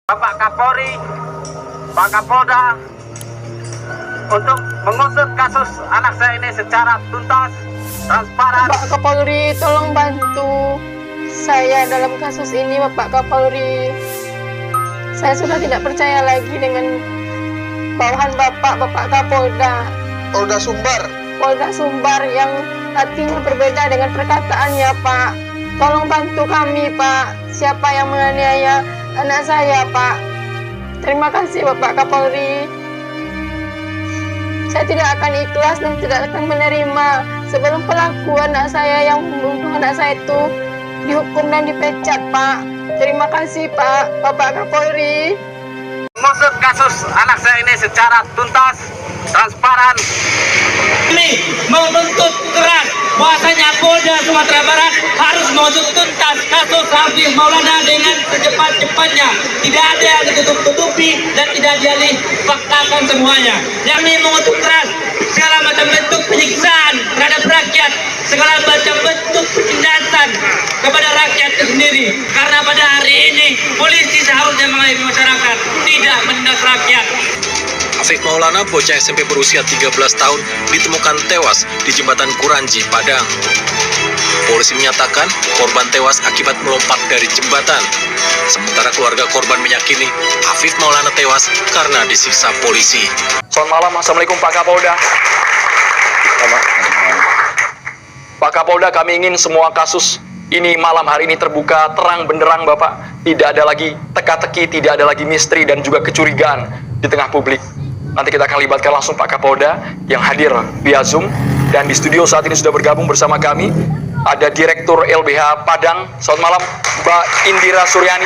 Bapak Kapolri, Pak Kapolda untuk mengusut kasus anak saya ini secara tuntas, transparan. Bapak Kapolri, tolong bantu saya dalam kasus ini, Bapak Kapolri. Saya sudah tidak percaya lagi dengan bawahan Bapak Kapolda. Polda Sumbar. Polda Sumbar yang hatinya berbeda dengan perkataannya, Pak. Tolong bantu kami, Pak. Siapa yang menganiaya anak saya, Pak? Terima kasih, Bapak Kapolri. Saya tidak akan ikhlas dan tidak akan menerima sebelum pelaku anak saya yang membunuh anak saya itu dihukum dan dipecat, Pak. Terima kasih, Pak. Bapak Kapolri. Mengusut kasus anak saya ini secara tuntas, transparan. Kami menuntut keras bahwasanya Polda Sumatera Barat harus mengusut tuntas kasus Hafiz Maulana dengan secepat-cepatnya. Tidak ada yang ditutup-tutupi dan tidak difaktakan semuanya. Kami mengutuk keras segala macam bentuk penyiksaan terhadap rakyat, segala macam bentuk penindasan kepada rakyat itu sendiri. Karena pada hari ini polisi seharusnya mengayomi masyarakat, tidak menindas rakyat. Hafiz Maulana, bocah SMP berusia 13 tahun, ditemukan tewas di jembatan Kuranji, Padang. Polisi menyatakan korban tewas akibat melompat dari jembatan. Sementara keluarga korban meyakini Hafiz Maulana tewas karena disiksa polisi. Selamat malam, Assalamualaikum Pak Kapolda. Pak Kapolda, kami ingin semua kasus ini malam hari ini terbuka terang benderang, Bapak. Tidak ada lagi teka-teki, tidak ada lagi misteri dan juga kecurigaan di tengah publik. Nanti kita akan libatkan langsung Pak Kapolda yang hadir via Zoom. Dan di studio saat ini sudah bergabung bersama kami ada Direktur LBH Padang. Selamat malam Mbak Indira Suryani,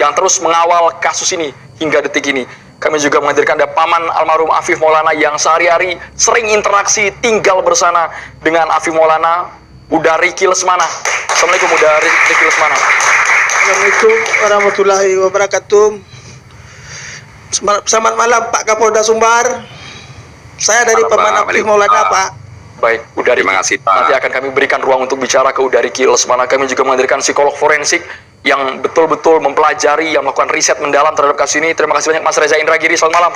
yang terus mengawal kasus ini hingga detik ini. Kami juga menghadirkan ada Paman almarhum Hafiz Maulana yang sehari-hari sering interaksi tinggal bersama dengan Hafiz Maulana, Uda Riki Lesmana. Assalamualaikum Uda Riki Lesmana. Assalamualaikum warahmatullahi wabarakatuh. Selamat malam Pak Kapolda Sumbar. Saya dari Paman Hafiz Maulana, Pak. Baik, Uda Riki. Terima kasih, Pak. Nanti akan kami berikan ruang untuk bicara ke Uda Riki Lesmana. Kami juga menghadirkan psikolog forensik yang betul-betul mempelajari, yang melakukan riset mendalam terhadap kasus ini. Terima kasih banyak Mas Reza Indragiri. Selamat malam.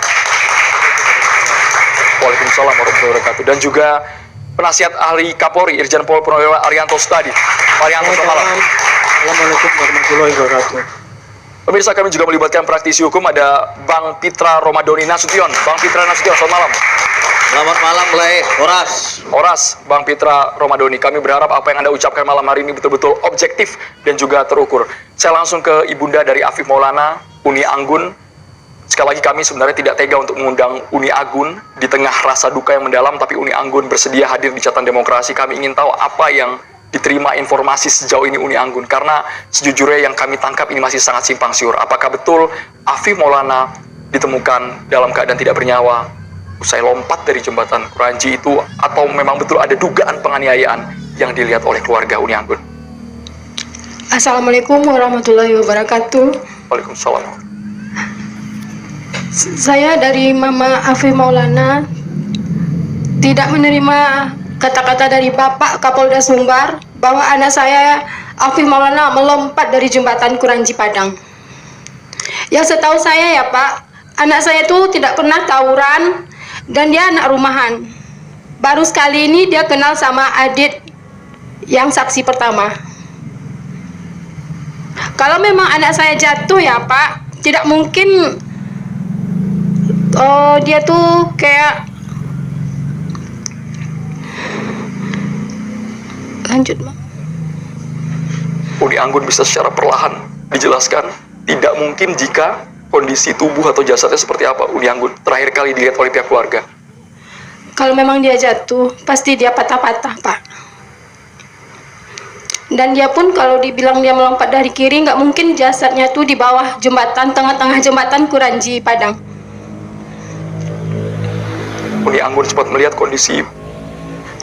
Waalaikumsalam warahmatullahi wabarakatuh. Dan juga penasihat ahli Kapolri Irjen Pol Purnawirawan Arianto Sutadi. Pak Arianto, selamat malam. Assalamualaikum warahmatullahi wabarakatuh. Pemirsa, kami juga melibatkan praktisi hukum, ada Bang Pitra Romadoni Nasution. Bang Pitra Nasution, selamat malam. Selamat malam, Horas, Bang Pitra Romadoni, kami berharap apa yang Anda ucapkan malam hari ini betul-betul objektif dan juga terukur. Saya langsung ke Ibunda dari Hafiz Maulana, Uni Anggun. Sekali lagi kami sebenarnya tidak tega untuk mengundang Uni Anggun di tengah rasa duka yang mendalam, tapi Uni Anggun bersedia hadir di Catatan Demokrasi. Kami ingin tahu apa yang diterima informasi sejauh ini Uni Anggun, karena sejujurnya yang kami tangkap ini masih sangat simpang siur. Apakah betul Hafiz Maulana ditemukan dalam keadaan tidak bernyawa usai lompat dari jembatan Kuranji itu, atau memang betul ada dugaan penganiayaan yang dilihat oleh keluarga Uni Anggun? Assalamualaikum warahmatullahi wabarakatuh. Waalaikumsalam. Saya dari Mama Hafiz Maulana tidak menerima kata-kata dari Bapak Kapolda Sumbar bahwa anak saya Hafiz Maulana melompat dari jembatan Kuranji Padang. Yang setahu saya ya Pak, anak saya itu tidak pernah tawuran dan dia anak rumahan. Baru sekali ini dia kenal sama Adit yang saksi pertama. Kalau memang anak saya jatuh ya Pak, tidak mungkin dia tuh kayak lanjut, Bang. Uni Anggun bisa secara perlahan dijelaskan tidak mungkin jika kondisi tubuh atau jasadnya seperti apa, Uni Anggun terakhir kali dilihat oleh pihak keluarga? Kalau memang dia jatuh, pasti dia patah-patah, Pak. Dan dia pun kalau dibilang dia melompat dari kiri, nggak mungkin jasadnya tuh di bawah jembatan, tengah-tengah jembatan Kuranji Padang. Uni Anggun sempat melihat kondisi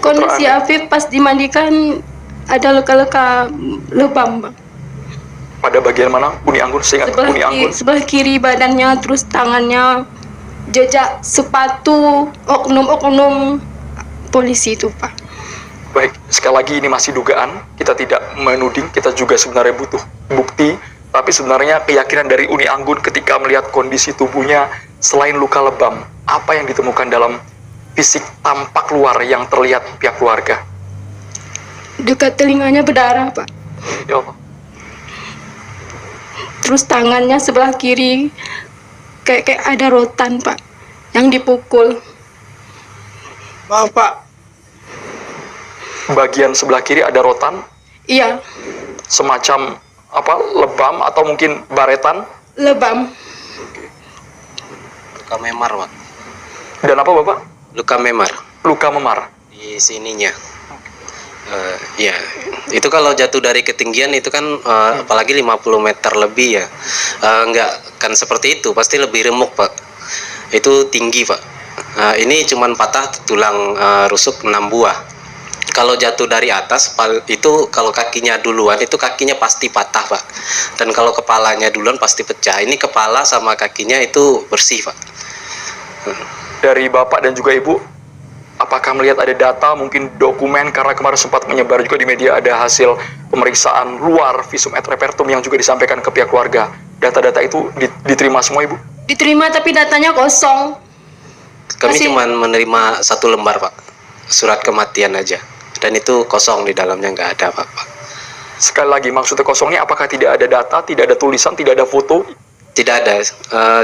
Hafiz pas dimandikan ada luka-luka lebam, Bang. pada bagian mana Uni Anggun? Seingat Uni Anggun Sebelah kiri badannya, terus tangannya, jejak sepatu oknum-oknum polisi itu, Pak. Baik, sekali lagi ini masih dugaan, kita tidak menuding, kita juga sebenarnya butuh bukti Tapi sebenarnya keyakinan dari Uni Anggun ketika melihat kondisi tubuhnya selain luka lebam, apa yang ditemukan dalam fisik tampak luar yang terlihat pihak keluarga? Dekat telinganya berdarah, Pak. Ya Allah. Terus tangannya sebelah kiri kayak ada rotan, Pak, yang dipukul. Maaf Pak, Bagian sebelah kiri ada rotan, Iya, semacam apa, lebam atau mungkin baretan. lebam. Luka memar, Pak. Dan apa Bapak? Luka memar Luka memar. di sininya. Ya, itu kalau jatuh dari ketinggian itu kan apalagi 50 meter lebih ya. Enggak kan seperti itu, pasti lebih remuk, Pak. Itu tinggi, Pak. Ini cuman patah tulang rusuk 6 buah. Kalau jatuh dari atas itu kalau kakinya duluan itu kakinya pasti patah, Pak. Dan kalau kepalanya duluan pasti pecah. Ini kepala sama kakinya itu bersih, Pak. Dari Bapak dan juga Ibu, apakah melihat ada data, mungkin dokumen, karena kemarin sempat menyebar juga di media ada hasil pemeriksaan luar visum et repertum yang juga disampaikan ke pihak keluarga. Data-data itu diterima semua, Ibu? Diterima tapi datanya kosong. Kami Masih- cuma menerima 1 lembar, Pak. Surat kematian aja. Dan itu kosong, di dalamnya nggak ada apa-apa. Sekali lagi, maksudnya kosongnya apakah tidak ada data, tidak ada tulisan, tidak ada foto? Tidak ada,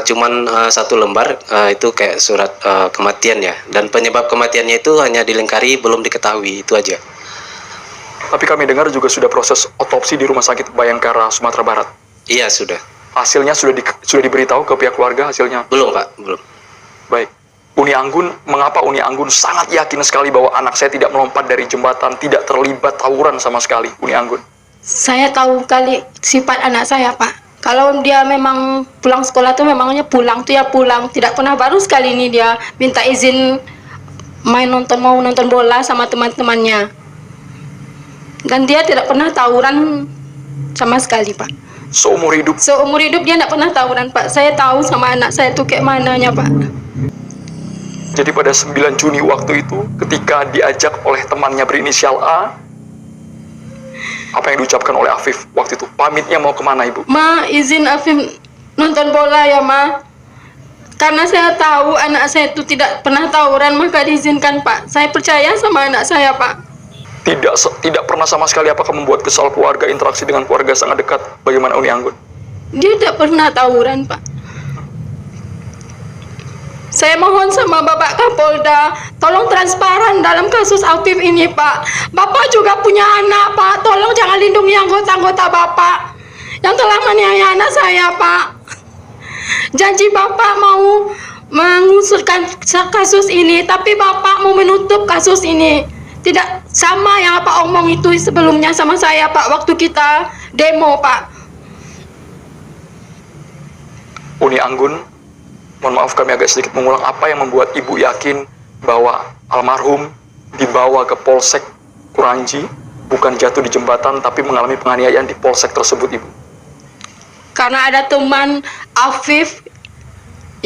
cuman 1 lembar itu kayak surat kematian ya. Dan penyebab kematiannya itu hanya dilingkari belum diketahui, itu aja. Tapi kami dengar juga sudah proses otopsi di Rumah Sakit Bayangkara, Sumatera Barat. Iya, sudah. Hasilnya sudah diberitahu ke pihak keluarga hasilnya? Belum, Pak, belum. Baik. Uni Anggun, mengapa Uni Anggun sangat yakin sekali bahwa anak saya tidak melompat dari jembatan, tidak terlibat tawuran sama sekali, Uni Anggun? Saya tahu kali sifat anak saya, Pak. Kalau dia memang pulang sekolah tuh memangnya pulang tuh ya pulang. Tidak pernah, baru sekali ini dia minta izin mau nonton bola sama teman-temannya. Dan dia tidak pernah tawuran sama sekali, Pak. Seumur hidup. Seumur hidup dia tidak pernah tawuran, Pak. Saya tahu sama anak saya tuh kayak mananya, Pak. Jadi pada 9 Juni waktu itu, ketika diajak oleh temannya berinisial A, apa yang diucapkan oleh Afif waktu itu? Pamitnya mau kemana, Ibu? Ma, izin Afif nonton bola ya, Ma. Karena saya tahu anak saya itu tidak pernah tawuran, maka diizinkan, Pak. Saya percaya sama anak saya, Pak. Tidak pernah sama sekali apakah membuat kesal keluarga, interaksi dengan keluarga sangat dekat. Bagaimana Uni Anggun? Dia tidak pernah tawuran, Pak. Saya mohon sama Bapak Kapolda, tolong transparan dalam kasus Afif ini, Pak. Bapak juga punya anak, Pak. Tolong jangan lindungi anggota-anggota Bapak yang telah menganiaya anak saya, Pak. Janji Bapak mau mengusutkan kasus ini, tapi Bapak mau menutup kasus ini. Tidak sama yang apa omong itu sebelumnya sama saya, Pak, waktu kita demo, Pak. Uni Anggun, mohon maaf kami agak sedikit mengulang, apa yang membuat Ibu yakin bahwa almarhum dibawa ke Polsek Kuranji, bukan jatuh di jembatan, tapi mengalami penganiayaan di Polsek tersebut, Ibu? Karena ada teman Afif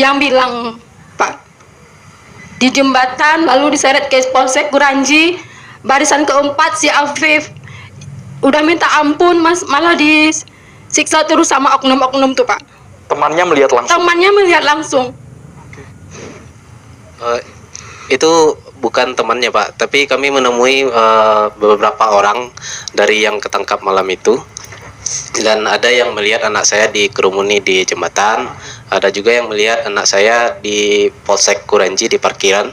yang bilang, Pak, di jembatan lalu diseret ke Polsek Kuranji, barisan keempat si Afif udah minta ampun, Mas, malah disiksa terus sama oknum-oknum tuh, Pak. Temannya melihat langsung? Temannya melihat langsung. Itu bukan temannya, Pak, tapi kami menemui beberapa orang dari yang ketangkap malam itu. Dan ada yang melihat anak saya dikerumuni di jembatan, ada juga yang melihat anak saya di Polsek Kuranji di parkiran.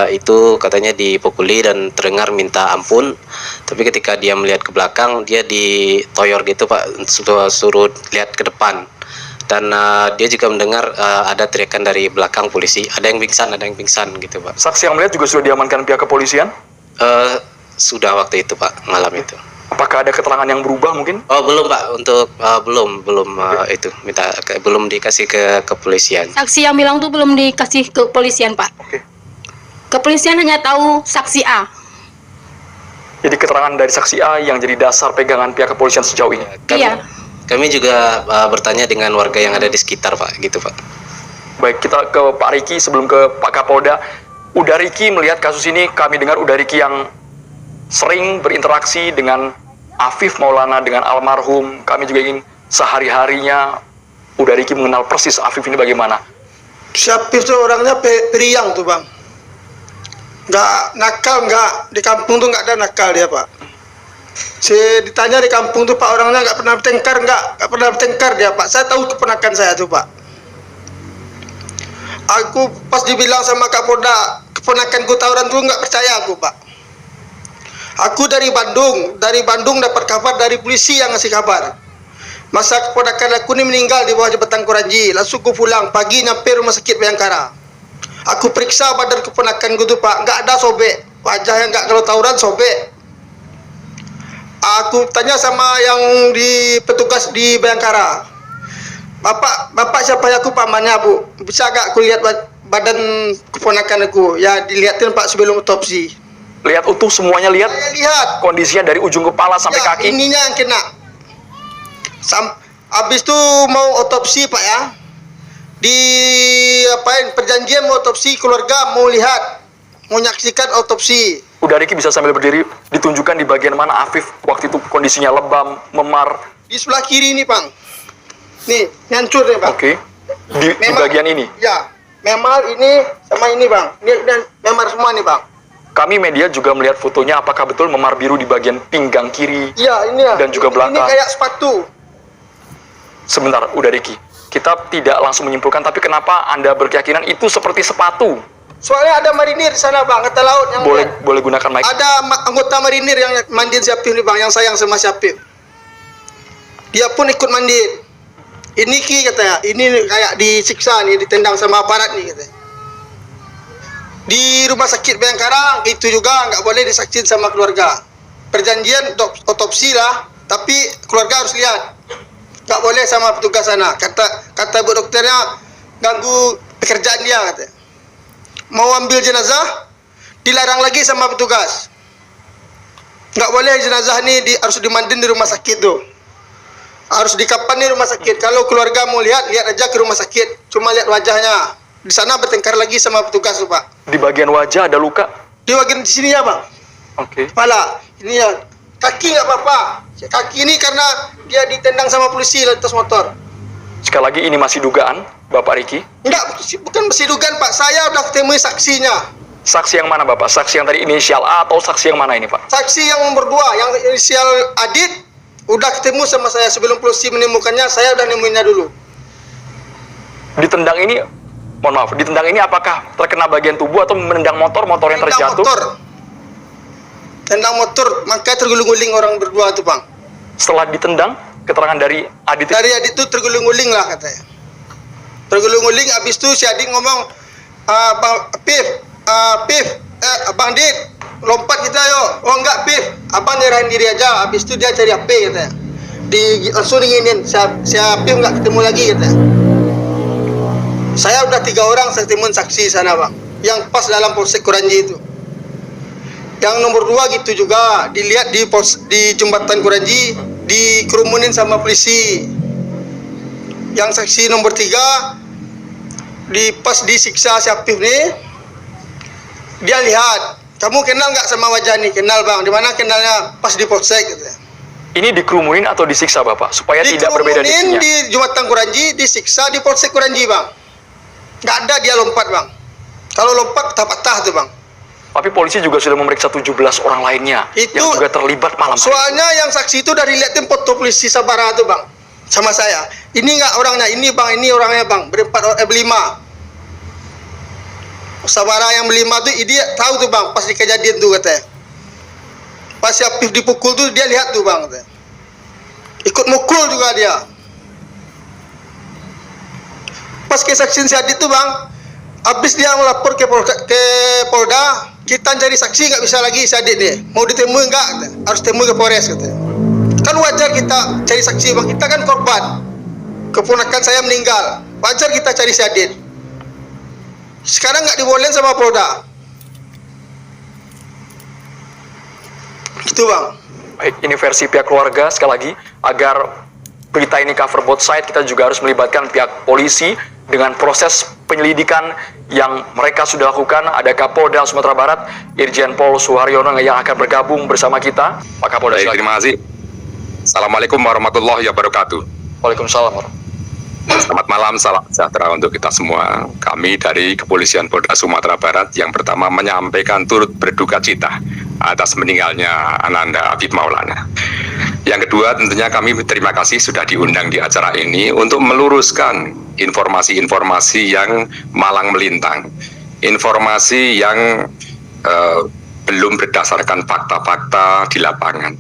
Itu katanya dipukuli dan terdengar minta ampun. Tapi ketika dia melihat ke belakang, dia ditoyor gitu, Pak, suruh lihat ke depan. Dan dia juga mendengar ada teriakan dari belakang polisi, ada yang pingsan gitu, Pak. Saksi yang melihat juga sudah diamankan pihak kepolisian? Sudah waktu itu, Pak, malam itu. Apakah ada keterangan yang berubah mungkin? Oh, belum, Pak, untuk belum itu belum dikasih ke kepolisian. Saksi yang bilang tuh belum dikasih ke kepolisian, Pak. Oke. Kepolisian hanya tahu saksi A. Jadi keterangan dari saksi A yang jadi dasar pegangan pihak kepolisian sejauh ini? Iya. Kami juga bertanya dengan warga yang ada di sekitar, Pak, gitu, Pak. Baik, kita ke Pak Riki sebelum ke Pak Kapolda. Udah Riki melihat kasus ini, kami dengar Udah Riki yang sering berinteraksi dengan Afif Maulana, dengan almarhum. Kami juga ingin sehari-harinya udah Riki mengenal persis Afif ini bagaimana? Si Afif tuh orangnya periang tuh bang. Nggak nakal, nggak di kampung tuh nggak ada nakal dia pak. Ditanya di kampung tuh pak orangnya nggak pernah bertengkar, nggak pernah bertengkar dia pak. Saya tahu keponakan saya tuh pak. Aku pas dibilang sama Kapolda keponakanku tawuran tuh nggak percaya aku pak. Aku dari Bandung dapat kabar dari polisi yang ngasih kabar. Masa keponakan aku ini meninggal di bawah jembatan Kuranji. Langsung aku pulang pagi nyampe rumah sakit Bayangkara. Aku periksa badan keponakan gue tuh pak, nggak ada sobek, wajahnya nggak kalau tawuran sobek. Aku tanya sama yang di petugas di Bayangkara, bapak siapa ya? Aku pamannya bu, bisa nggak aku lihat badan keponakan aku? Ya dilihatin pak sebelum otopsi. Lihat utuh semuanya, lihat Saya lihat kondisinya dari ujung kepala sampai ya, kaki. ininya yang kena. Habis itu mau otopsi pak ya, di apain perjanjian mau otopsi, keluarga mau lihat, mau nyaksikan otopsi. Udah Riki bisa sambil berdiri, ditunjukkan di bagian mana Afif waktu itu kondisinya lebam, memar. Di sebelah kiri ini bang, nih hancur nih bang. Oke. Di bagian ini. Ya, memar ini sama ini bang, ini dan memar semua nih bang. Kami media juga melihat fotonya, apakah betul memar biru di bagian pinggang kiri Iya ini ya. dan juga Ini belakang. kayak sepatu. Sebentar, udah Riki. Kita tidak langsung menyimpulkan, tapi kenapa Anda berkeyakinan itu seperti sepatu? Soalnya ada marinir di sana bang, kata laut yang Boleh gunakan mic. ada anggota marinir yang mandiin si Apip nih bang, yang sayang sama si Apip. Dia pun ikut mandiin. Ini ki katanya, ini kayak disiksa nih, ditendang sama aparat nih katanya. Di rumah sakit Bayangkara itu juga nggak boleh disaksin sama keluarga. Perjanjian otopsi lah, tapi keluarga harus lihat. Nggak boleh sama petugas sana. Kata bu dokternya ganggu pekerjaan dia katanya. Mau ambil jenazah dilarang lagi sama petugas. Nggak boleh jenazah ini harus dimandiin di rumah sakit tuh. Harus dikapan di rumah sakit. Kalau keluarga mau lihat aja ke rumah sakit. Cuma lihat wajahnya. Di sana bertengkar lagi sama petugas tuh pak. Di bagian wajah ada luka. Di bagian di sini ya bang. Oke. Kepala. Ini ya. Kaki nggak apa-apa. Kaki ini karena dia ditendang sama polisi lantas motor. Sekali lagi ini masih dugaan, Bapak Riki. Enggak, bukan masih dugaan pak. Saya udah ketemu saksinya. Saksi yang mana Bapak? Saksi yang tadi inisial A atau saksi yang mana ini Pak? Saksi yang nomor 2, yang inisial Adit, udah ketemu sama saya sebelum polisi menemukannya. Saya udah nemuinnya dulu. Ditendang ini, mohon maaf, ditendang ini apakah terkena bagian tubuh atau menendang motor yang terjatuh? Tendang motor, makanya terguling-guling orang berdua tuh bang. Setelah ditendang, keterangan dari Adit Dari Adit tuh terguling-guling lah katanya. Terguling-guling, abis itu si Adit ngomong, Bang Pif, Abang Dit, lompat kita yuk. Oh enggak Pif, abang nyerahin diri aja. Abis itu dia cari HP katanya. Langsung dinginin, si Pif nggak ketemu lagi katanya. Saya udah 3 orang saya temuin saksi sana bang, yang pas dalam polsek Kuranji itu. Yang nomor 2 gitu juga, dilihat di jembatan Kuranji, dikerumunin sama polisi. Yang saksi nomor 3, pas disiksa si Apif nih, dia lihat, kamu kenal nggak sama wajah nih? Kenal bang, di mana kenalnya? Pas di polsek gitu. ini dikerumunin atau disiksa Bapak? Supaya tidak berbeda diksinya. Di jembatan Kuranji, disiksa di polsek Kuranji bang. Nggak ada dia lompat bang. Kalau lompat patah tuh bang. Tapi polisi juga sudah memeriksa 17 orang lainnya Itu yang juga terlibat malam hari. Soalnya yang saksi itu dari liatin foto polisi Sabara tuh bang, sama saya. Ini nggak orangnya, ini bang, ini orangnya bang. Berlima. Sabara yang berlima tuh dia tahu tuh bang, pas di kejadian tuh katanya. Pas si Apif dipukul tuh dia lihat tuh bang katanya. Ikut mukul juga dia. Pas kesaksian si Adit tuh bang, habis dia melapor ke Polda, kita cari saksi nggak bisa lagi si Adit nih. Mau ditemui nggak? Harus temui ke Polres katanya. Kan wajar kita cari saksi bang, kita kan korban. Keponakan saya meninggal, wajar kita cari si Adit. Sekarang nggak dibolehin sama Polda. Gitu bang. Baik, ini versi pihak keluarga. Sekali lagi, agar berita ini cover both side, kita juga harus melibatkan pihak polisi dengan proses penyelidikan yang mereka sudah lakukan. Ada Kapolda Sumatera Barat, Irjen Pol Suharyono yang akan bergabung bersama kita. Pak Kapolda, baik, terima kasih. Assalamualaikum warahmatullahi wabarakatuh. Waalaikumsalam. Selamat malam, salam sejahtera untuk kita semua. Kami dari Kepolisian Polda Sumatera Barat yang pertama menyampaikan turut berduka cita atas meninggalnya Ananda Afif Maulana. Yang kedua, tentunya kami berterima kasih sudah diundang di acara ini untuk meluruskan informasi-informasi yang malang melintang, informasi yang belum berdasarkan fakta-fakta di lapangan,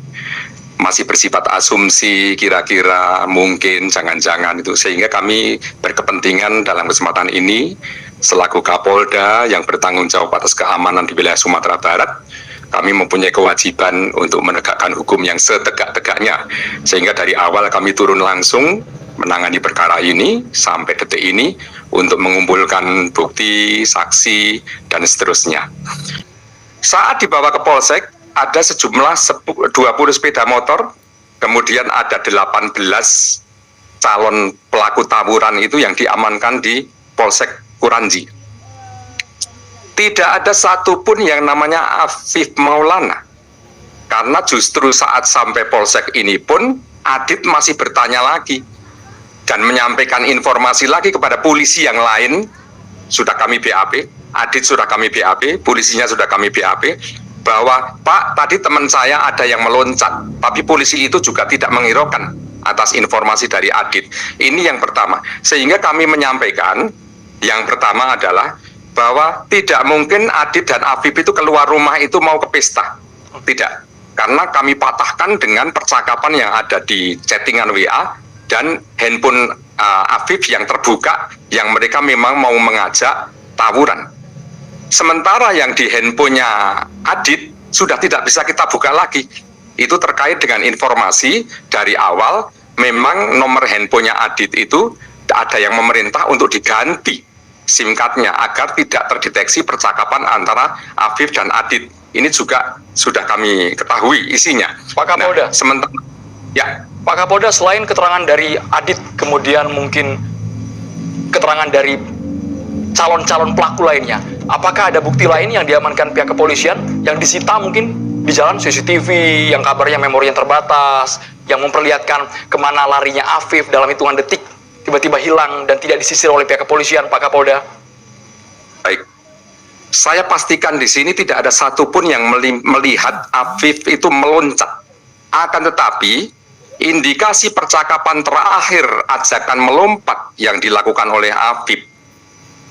masih bersifat asumsi, kira-kira, mungkin, jangan-jangan itu, sehingga kami berkepentingan dalam kesempatan ini selaku Kapolda yang bertanggung jawab atas keamanan di wilayah Sumatera Barat, kami mempunyai kewajiban untuk menegakkan hukum yang setegak-tegaknya, sehingga dari awal kami turun langsung menangani perkara ini sampai detik ini untuk mengumpulkan bukti, saksi, dan seterusnya. Saat dibawa ke Polsek, ada sejumlah 20 sepeda motor, kemudian ada 18 calon pelaku tawuran itu yang diamankan di Polsek Kuranji. Tidak ada satupun yang namanya Afif Maulana, karena justru saat sampai Polsek ini pun Adit masih bertanya lagi dan menyampaikan informasi lagi kepada polisi yang lain. Sudah kami BAP, Adit sudah kami BAP, polisinya sudah kami BAP, bahwa Pak, tadi teman saya ada yang meloncat, tapi polisi itu juga tidak menghiraukan atas informasi dari Adit. Ini yang pertama. Sehingga kami menyampaikan, yang pertama adalah bahwa tidak mungkin Adit dan Afif itu keluar rumah itu mau ke pesta. Tidak. Karena kami patahkan dengan percakapan yang ada di chattingan WA dan handphone Afif yang terbuka, yang mereka memang mau mengajak tawuran. Sementara yang di handphonenya Adit sudah tidak bisa kita buka lagi. Itu terkait dengan informasi dari awal, memang nomor handphonenya Adit itu ada yang memerintah untuk diganti SIM card-nya agar tidak terdeteksi percakapan antara Afif dan Adit. Ini juga sudah kami ketahui isinya. Pak Kapolda, sementara ya, Pak Kapolda, selain keterangan dari Adit, kemudian mungkin keterangan dari calon-calon pelaku lainnya, apakah ada bukti lain yang diamankan pihak kepolisian yang disita mungkin di jalan, CCTV yang kabarnya memori yang terbatas, yang memperlihatkan kemana larinya Afif dalam hitungan detik, tiba-tiba hilang dan tidak disisir oleh pihak kepolisian, Pak Kapolda? Baik, saya pastikan di sini tidak ada satupun yang melihat Afif itu meloncat. Akan tetapi indikasi percakapan terakhir ajakan melompat yang dilakukan oleh Afif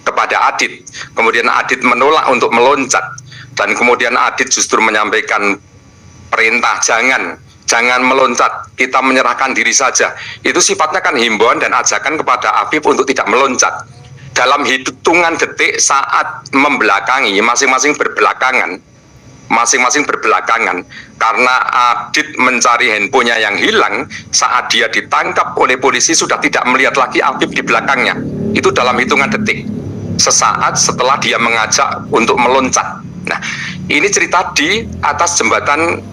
kepada Adit, kemudian Adit menolak untuk meloncat, dan kemudian Adit justru menyampaikan perintah, jangan meloncat, kita menyerahkan diri saja. Itu sifatnya kan himbauan dan ajakan kepada Afif untuk tidak meloncat. Dalam hitungan detik saat membelakangi, masing-masing berbelakangan, karena Adit mencari handphonenya yang hilang, saat dia ditangkap oleh polisi sudah tidak melihat lagi Afif di belakangnya. Itu dalam hitungan detik, sesaat setelah dia mengajak untuk meloncat. Nah, ini cerita di atas jembatan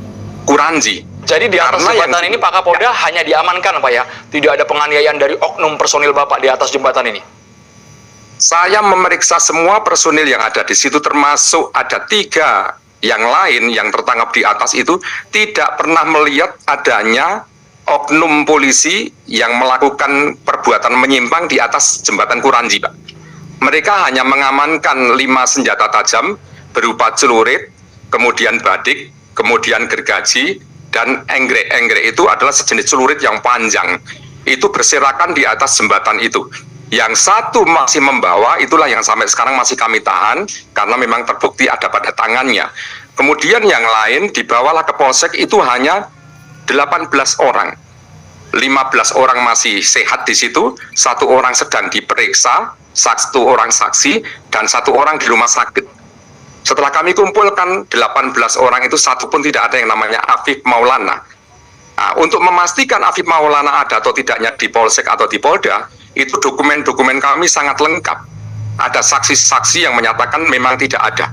Kuranji. Jadi di atas jembatan ini, Pak Kapolda, hanya diamankan, Pak ya? Tidak ada penganiayaan dari oknum personil Bapak di atas jembatan ini? Saya memeriksa semua personil yang ada di situ, termasuk ada 3 yang lain yang tertangkap di atas itu, tidak pernah melihat adanya oknum polisi yang melakukan perbuatan menyimpang di atas jembatan Kuranji, Pak. Mereka hanya mengamankan 5 senjata tajam berupa celurit, kemudian badik, kemudian gergaji, dan enggrek. Enggrek itu adalah sejenis celurit yang panjang. Itu berserakan di atas jembatan itu. Yang satu masih membawa, itulah yang sampai sekarang masih kami tahan, karena memang terbukti ada pada tangannya. Kemudian yang lain dibawalah ke Polsek, itu hanya 18 orang. 15 orang masih sehat di situ, 1 orang sedang diperiksa, 1 orang saksi, dan 1 orang di rumah sakit. Setelah kami kumpulkan 18 orang itu, 1 pun tidak ada yang namanya Afif Maulana. Nah, untuk memastikan Afif Maulana ada atau tidaknya di Polsek atau di Polda, itu dokumen-dokumen kami sangat lengkap. Ada saksi-saksi yang menyatakan memang tidak ada.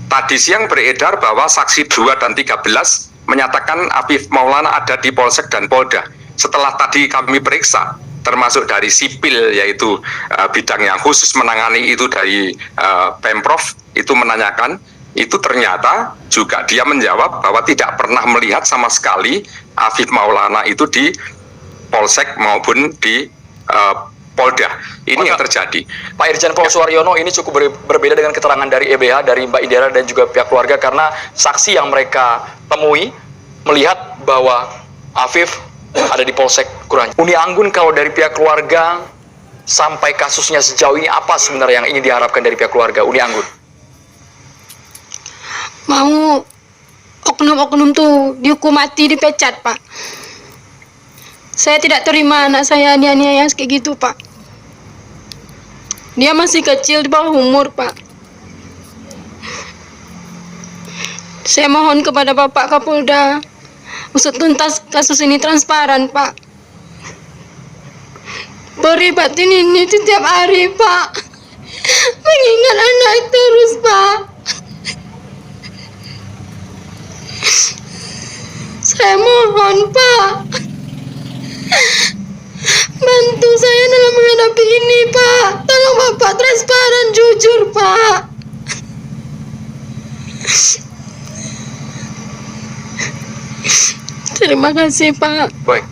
Tadi siang beredar bahwa saksi 2 dan 13 menyatakan Afif Maulana ada di Polsek dan Polda. Setelah tadi kami periksa, termasuk dari sipil, yaitu bidang yang khusus menangani itu dari Pemprov, itu menanyakan, itu ternyata juga dia menjawab bahwa tidak pernah melihat sama sekali Afif Maulana itu di Polsek maupun di Polda. Ini yang terjadi. Pak Irjen Pol Suwaryono, ini cukup berbeda dengan keterangan dari EBH, dari Mbak Indira dan juga pihak keluarga, karena saksi yang mereka temui melihat bahwa Afif ada di Polsek Kuranji. Uni Anggun, kalau dari pihak keluarga sampai kasusnya sejauh ini, apa sebenarnya yang ingin diharapkan dari pihak keluarga Uni Anggun? Mau oknum-oknum tuh dihukum mati, dipecat, Pak. Saya tidak terima anak saya dianiaya kayak gitu, Pak. Dia masih kecil, di bawah umur, Pak. Saya mohon kepada Bapak Kapolda, usut tuntas kasus ini transparan, Pak. Beri batin ini setiap hari, Pak. Mengingat anak terus, Pak. Saya mohon, Pak. Bantu saya dalam menghadapi ini, Pak. Tolong Bapak transparan, jujur, Pak. Terima kasih, Pak. Baik,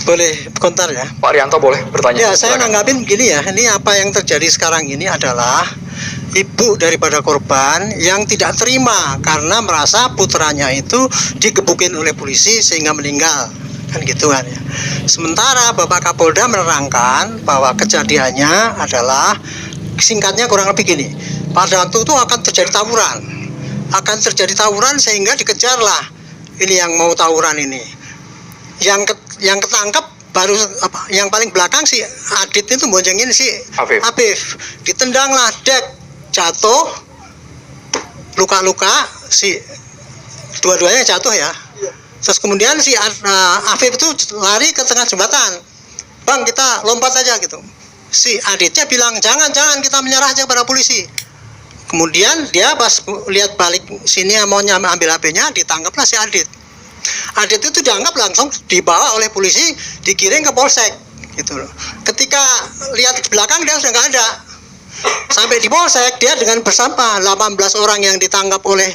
Boleh komentar ya? Pak Rianto boleh bertanya. Ya, saya Silakan. nanggapin begini ya. Ini apa yang terjadi sekarang ini adalah ibu daripada korban yang tidak terima karena merasa putranya itu digebukin oleh polisi sehingga meninggal. Kan gitu kan ya. Sementara Bapak Kapolda menerangkan bahwa kejadiannya adalah singkatnya kurang lebih gini. Pada waktu itu akan terjadi tawuran. Akan terjadi tawuran sehingga dikejarlah ini yang mau tawuran ini. Yang ketangkep baru apa? Yang paling belakang si Adit itu boncengin si Afif. Ditendanglah, dek, jatuh, luka-luka, si dua-duanya jatuh ya. Terus kemudian si Afif itu lari ke tengah jembatan. Bang, kita lompat saja gitu. Si Aditnya bilang, jangan kita menyerah aja pada polisi. Kemudian dia pas lihat balik sini mau ambil HP-nya, ditangkaplah si Adit. Adit itu dianggap langsung dibawa oleh polisi, dikirim ke Polsek gitu loh. Ketika lihat di belakang dia sudah nggak ada. Sampai di Polsek dia dengan bersama 18 orang yang ditangkap oleh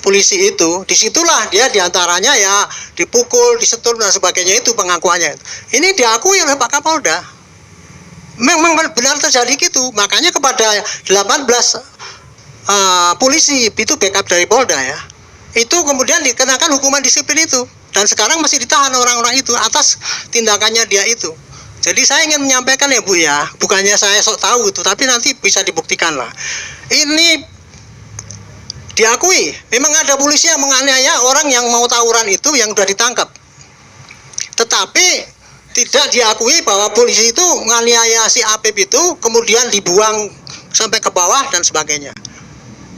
polisi itu, disitulah dia diantaranya ya dipukul, disetul dan sebagainya, itu pengakuannya. Ini diakui oleh Pak Kapolda. Memang benar terjadi gitu. Makanya kepada 18 polisi itu backup dari Polda ya. Itu kemudian dikenakan hukuman disiplin itu, dan sekarang masih ditahan orang-orang itu atas tindakannya dia itu. Jadi saya ingin menyampaikan ya Bu ya, bukannya saya sok tahu itu, tapi nanti bisa dibuktikan lah. Ini diakui, memang ada polisi yang menganiaya orang yang mau tawuran itu yang sudah ditangkap. Tetapi tidak diakui bahwa polisi itu menganiaya si Apip itu kemudian dibuang sampai ke bawah dan sebagainya.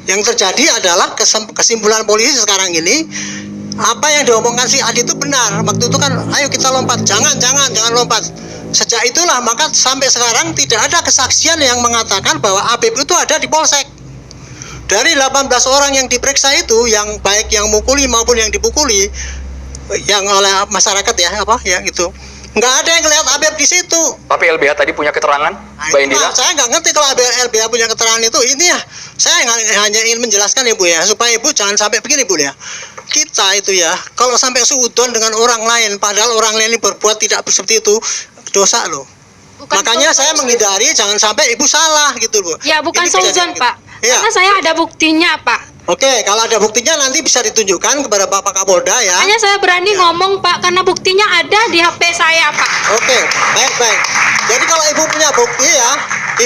Yang terjadi adalah kesimpulan polisi sekarang ini, apa yang diomongkan si Adi itu benar. Waktu itu kan, ayo kita lompat, jangan lompat. Sejak itulah maka sampai sekarang tidak ada kesaksian yang mengatakan bahwa Apip itu ada di Polsek. Dari 18 orang yang diperiksa itu, yang baik yang mukuli maupun yang dipukuli, yang oleh masyarakat ya apa yang itu, nggak ada yang ngelihat Apip di situ. Tapi LBH tadi punya keterangan, Mbak Indira? Saya nggak ngerti kalau LBH punya keterangan itu. Ini ya, saya hanya ingin menjelaskan ya Bu ya, supaya Ibu jangan sampai begini Bu ya. Kita itu ya, kalau sampai suudon dengan orang lain, padahal orang lain ini berbuat tidak seperti itu, dosa loh. Makanya saya menghindari jangan sampai Ibu salah gitu Bu. Ya, bukan seuzon, Pak. Ya. Karena saya ada buktinya, Pak. Oke, kalau ada buktinya nanti bisa ditunjukkan kepada Bapak Kapolda ya. Hanya saya berani ngomong, Pak, karena buktinya ada di HP saya, Pak. Oke, baik. Jadi kalau Ibu punya bukti ya,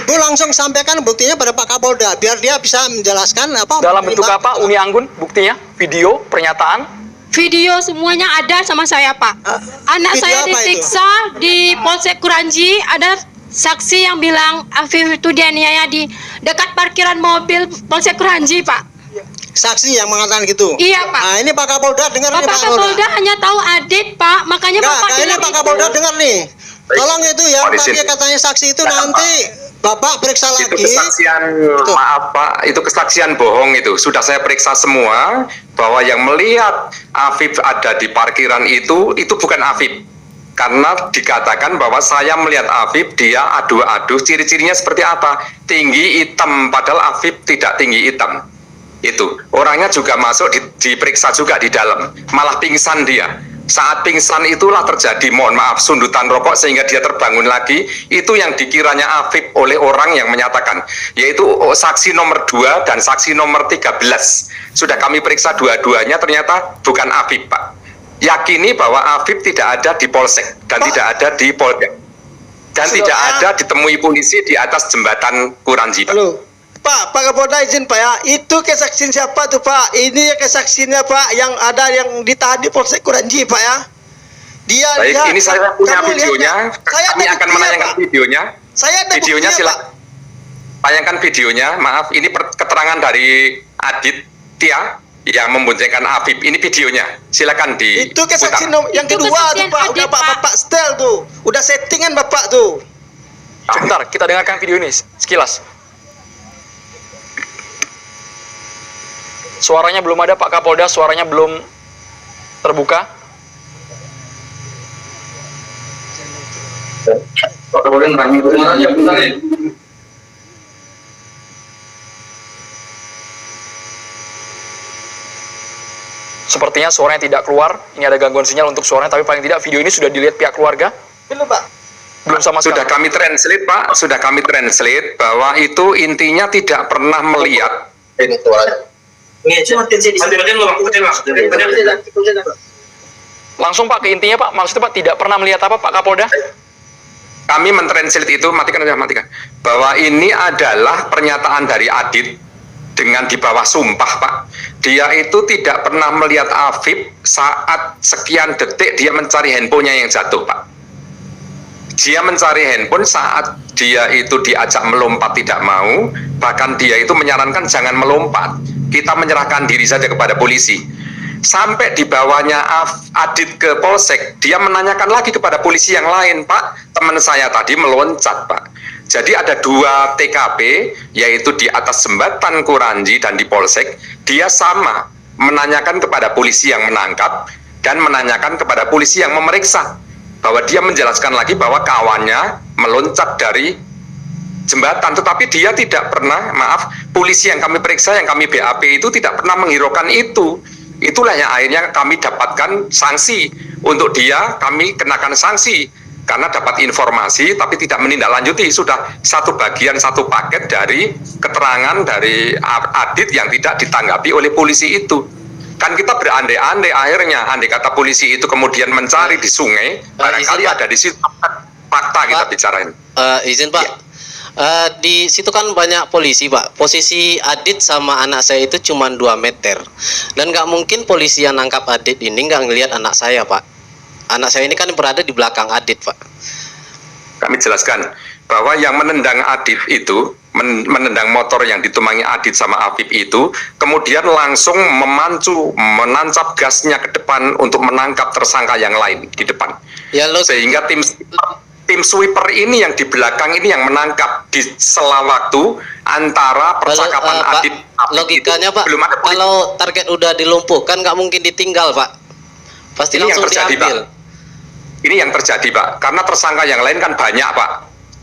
Ibu langsung sampaikan buktinya pada Pak Kapolda, biar dia bisa menjelaskan apa. Dalam bentuk apa Uni Anggun buktinya? Video, pernyataan? Video semuanya ada sama saya, Pak. Anak video saya apa itu? disiksa di Polsek Kuranji, ada saksi yang bilang Afif itu dianiaya di dekat parkiran mobil Polsek Kuranji, Pak. Saksi yang mengatakan gitu. Iya, Pak. Nah, ini Pak Kapolda dengar nih Bapak Pak Kapolda. Kapolda hanya tahu Adit, Pak. Makanya Bapak Ini bilang Pak itu. Kapolda dengar nih. Tolong itu ya, Polisi. tadi katanya saksi itu nanti Bapak periksa Itu lagi. kesaksian, Tuh. maaf Pak, itu kesaksian bohong itu. Sudah saya periksa semua bahwa yang melihat Afif ada di parkiran itu bukan Afif. Karena dikatakan bahwa saya melihat Afif, dia adu-adu, ciri-cirinya seperti apa? Tinggi hitam, padahal Afif tidak tinggi hitam. Itu orangnya juga masuk diperiksa juga di dalam, malah pingsan dia. Saat pingsan itulah terjadi, mohon maaf, sundutan rokok sehingga dia terbangun lagi. Itu yang dikiranya Afif oleh orang yang menyatakan, yaitu saksi nomor 2 dan saksi nomor 13. Sudah kami periksa dua-duanya, ternyata bukan Afif, Pak. Yakini bahwa Afif tidak ada di Polsek dan tidak ada di Polda. Dan tidak ada ditemui polisi di atas jembatan Kuranji, Pak. Halo. Pak Kapolda izin Pak ya, itu kesaksian siapa tuh Pak? Ini kesaksiannya Pak yang ada yang ditahan di Polsek Kuranji Pak ya. Dia baik, lihat, ini saya punya videonya. Kami akan buktinya, menayangkan Pak. videonya. Saya ada Videonya buktinya, silakan. Tayangkan videonya. Maaf, ini keterangan dari Aditya yang memboncengkan Afif. Ini videonya. Silakan di. Itu kesaksian yang Itu kedua tuh kesaksian Pak. Adit, Udah Bapak setel tuh. Udah settingan Bapak tuh. Sebentar, kita dengarkan video ini sekilas. Suaranya belum ada Pak Kapolda, suaranya belum terbuka. Sepertinya suaranya tidak keluar. Ini ada gangguan sinyal untuk suaranya, tapi paling tidak video ini sudah dilihat pihak keluarga. Belum Pak. Belum sama sekali. Sudah kami translate, Pak. Sudah kami translate bahwa itu intinya tidak pernah melihat. Langsung Pak ke intinya Pak, maksudnya Pak tidak pernah melihat apa Pak Kapolda? Kami mentranslate itu, matikan. Bahwa ini adalah pernyataan dari Adit dengan di bawah sumpah, Pak. Dia itu tidak pernah melihat Afif saat sekian detik dia mencari handphonenya yang jatuh, Pak. Dia mencari handphone saat dia itu diajak melompat tidak mau, bahkan dia itu menyarankan jangan melompat, kita menyerahkan diri saja kepada polisi. Sampai dibawanya Adit ke Polsek, dia menanyakan lagi kepada polisi yang lain, Pak, teman saya tadi meloncat, Pak. Jadi ada 2 TKP, yaitu di atas jembatan Kuranji dan di Polsek. Dia sama menanyakan kepada polisi yang menangkap dan menanyakan kepada polisi yang memeriksa, bahwa dia menjelaskan lagi bahwa kawannya meloncat dari jembatan, tetapi dia tidak pernah, maaf, polisi yang kami periksa, yang kami BAP itu tidak pernah menghiraukan itu. Itulah yang akhirnya kami dapatkan sanksi. Untuk dia kami kenakan sanksi karena dapat informasi tapi tidak menindaklanjuti. Sudah satu bagian, satu paket dari keterangan dari Adit yang tidak ditanggapi oleh polisi itu. Kan kita berandai-andai akhirnya, andai kata polisi itu kemudian mencari di sungai, barangkali ada di situ fakta kita bicarain. Izin Pak, di situ kan banyak polisi Pak. Posisi Adit sama anak saya itu cuma 2 meter. Dan nggak mungkin polisi yang nangkap Adit ini nggak ngelihat anak saya Pak. Anak saya ini kan berada di belakang Adit Pak. Kami jelaskan bahwa yang menendang Adit itu, menendang motor yang ditumpangi Adit sama Afif itu, kemudian langsung menancap gasnya ke depan untuk menangkap tersangka yang lain di depan. Ya, Sehingga tim sweeper ini yang di belakang ini yang menangkap di sela waktu antara percakapan Adit. Logikanya Pak, belum ada kalau target udah dilumpuhkan nggak mungkin ditinggal Pak. Pasti ini langsung yang terjadi, diambil. Pak. Ini yang terjadi, Pak. Karena tersangka yang lain kan banyak, Pak.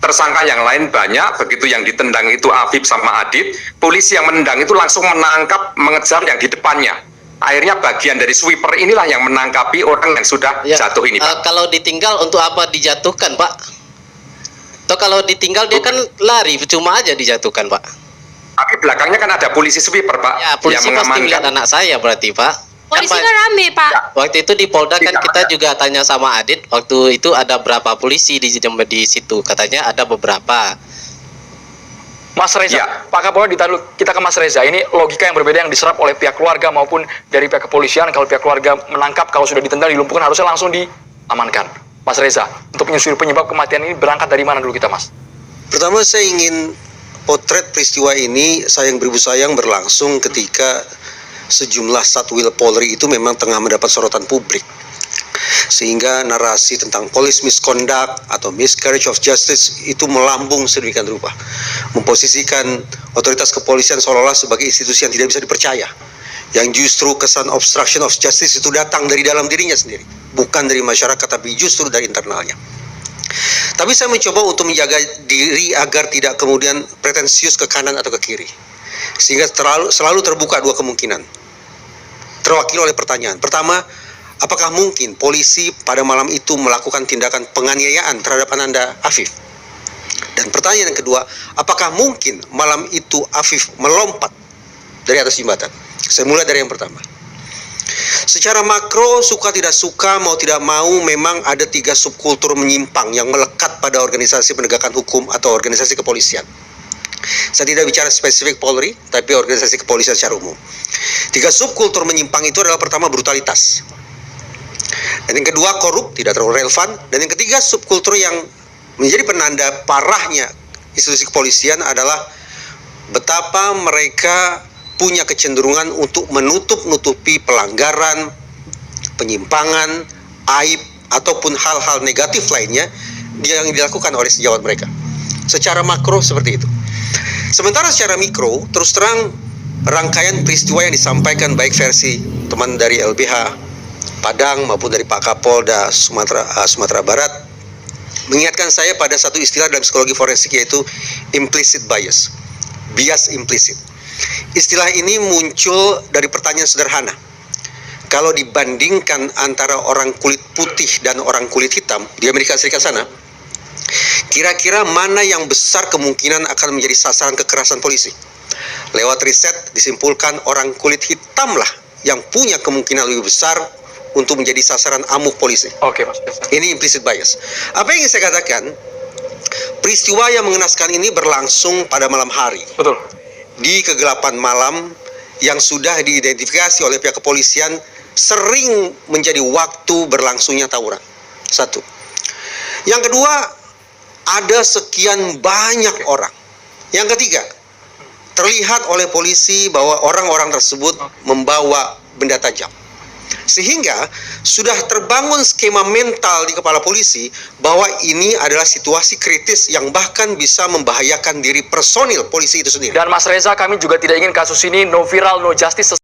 Tersangka yang lain banyak, begitu yang ditendang itu Afif sama Adit, polisi yang menendang itu langsung menangkap, mengejar yang di depannya. Akhirnya bagian dari sweeper inilah yang menangkapi orang yang sudah jatuh ini, Pak. Kalau ditinggal untuk apa dijatuhkan, Pak? Atau kalau ditinggal dia kan lari, cuma aja dijatuhkan, Pak. Tapi belakangnya kan ada polisi sweeper, Pak. Ya, polisi yang pasti melihat anak saya berarti, Pak. Polisi kan rame, Pak. Waktu itu di Polda kan kita juga tanya sama Adit, waktu itu ada berapa polisi di situ, katanya ada beberapa. Mas Reza, Ya. Pak Kapolda ditahan dulu. Kita ke Mas Reza. Ini logika yang berbeda yang diserap oleh pihak keluarga maupun dari pihak kepolisian. Kalau pihak keluarga menangkap, kalau sudah ditendang, dilumpuhkan, harusnya langsung diamankan. Mas Reza, untuk menyusuri penyebab kematian ini berangkat dari mana dulu kita, Mas? Pertama saya ingin potret peristiwa ini sayang beribu sayang berlangsung ketika sejumlah Satwil Polri itu memang tengah mendapat sorotan publik. Sehingga narasi tentang police misconduct atau miscarriage of justice itu melambung sedemikian rupa. Memposisikan otoritas kepolisian seolah-olah sebagai institusi yang tidak bisa dipercaya. Yang justru kesan obstruction of justice itu datang dari dalam dirinya sendiri. Bukan dari masyarakat, tapi justru dari internalnya. Tapi saya mencoba untuk menjaga diri agar tidak kemudian pretensius ke kanan atau ke kiri. Sehingga selalu terbuka 2 kemungkinan. Terwakili oleh pertanyaan. Pertama, apakah mungkin polisi pada malam itu melakukan tindakan penganiayaan terhadap Ananda Afif? Dan pertanyaan yang kedua, apakah mungkin malam itu Afif melompat dari atas jembatan? Saya mulai dari yang pertama. Secara makro, suka tidak suka, mau tidak mau, memang ada 3 subkultur menyimpang yang melekat pada organisasi penegakan hukum atau organisasi kepolisian. Saya tidak bicara spesifik Polri, tapi organisasi kepolisian secara umum. 3 subkultur menyimpang itu adalah pertama brutalitas. Dan yang kedua korup, tidak terlalu relevan. Dan yang ketiga subkultur yang menjadi penanda parahnya institusi kepolisian adalah betapa mereka punya kecenderungan untuk menutup-nutupi pelanggaran, penyimpangan, aib, ataupun hal-hal negatif lainnya yang dilakukan oleh sejawat mereka. Secara makro seperti itu. Sementara secara mikro, terus terang rangkaian peristiwa yang disampaikan baik versi teman dari LBH Padang maupun dari Pak Kapolda Sumatera Barat mengingatkan saya pada satu istilah dalam psikologi forensik, yaitu implicit bias, bias implisit. Istilah ini muncul dari pertanyaan sederhana. Kalau dibandingkan antara orang kulit putih dan orang kulit hitam di Amerika Serikat sana, kira-kira mana yang besar kemungkinan akan menjadi sasaran kekerasan polisi? Lewat riset disimpulkan orang kulit hitam lah yang punya kemungkinan lebih besar untuk menjadi sasaran amuk polisi. Oke, Mas. Ini implicit bias. Apa yang ingin saya katakan? Peristiwa yang mengenaskan ini berlangsung pada malam hari. Betul. Di kegelapan malam yang sudah diidentifikasi oleh pihak kepolisian sering menjadi waktu berlangsungnya tawuran. Satu. Yang kedua, ada sekian banyak orang. Yang ketiga, terlihat oleh polisi bahwa orang-orang tersebut membawa benda tajam. Sehingga sudah terbangun skema mental di kepala polisi bahwa ini adalah situasi kritis yang bahkan bisa membahayakan diri personil polisi itu sendiri. Dan Mas Reza, kami juga tidak ingin kasus ini no viral, no justice.